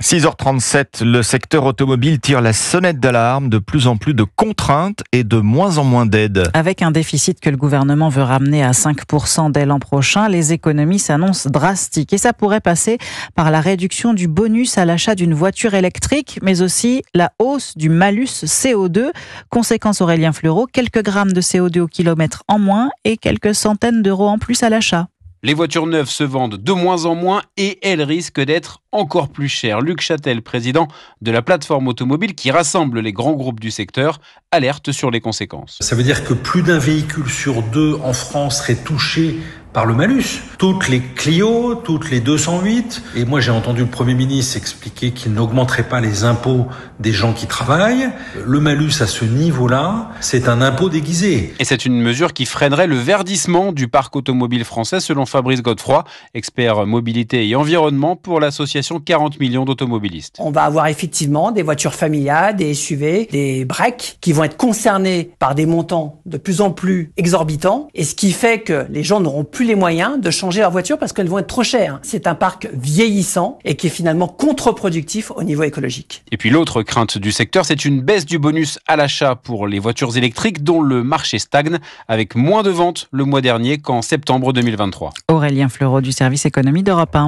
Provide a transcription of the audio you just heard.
6h37, le secteur automobile tire la sonnette d'alarme, de plus en plus de contraintes et de moins en moins d'aides. Avec un déficit que le gouvernement veut ramener à 5% dès l'an prochain, les économies s'annoncent drastiques. Et ça pourrait passer par la réduction du bonus à l'achat d'une voiture électrique, mais aussi la hausse du malus CO2. Conséquence, Aurélien Fleureau, quelques grammes de CO2 au kilomètre en moins et quelques centaines d'euros en plus à l'achat. Les voitures neuves se vendent de moins en moins et elles risquent d'être encore plus chères. Luc Châtel, président de la plateforme automobile qui rassemble les grands groupes du secteur, alerte sur les conséquences. Ça veut dire que plus d'un véhicule sur deux en France serait touché par le malus. Toutes les Clio, toutes les 208. Et moi, j'ai entendu le Premier ministre expliquer qu'il n'augmenterait pas les impôts des gens qui travaillent. Le malus à ce niveau-là, c'est un impôt déguisé. Et c'est une mesure qui freinerait le verdissement du parc automobile français, selon Fabrice Godefroy, expert mobilité et environnement pour l'association 40 millions d'automobilistes. On va avoir effectivement des voitures familiales, des SUV, des breaks qui vont être concernés par des montants de plus en plus exorbitants. Et ce qui fait que les gens n'auront plus les moyens de changer leur voiture parce qu'elles vont être trop chères. C'est un parc vieillissant et qui est finalement contre-productif au niveau écologique. Et puis l'autre crainte du secteur, c'est une baisse du bonus à l'achat pour les voitures électriques dont le marché stagne avec moins de ventes le mois dernier qu'en septembre 2023. Aurélien Fleureau du service économie d'Europe 1.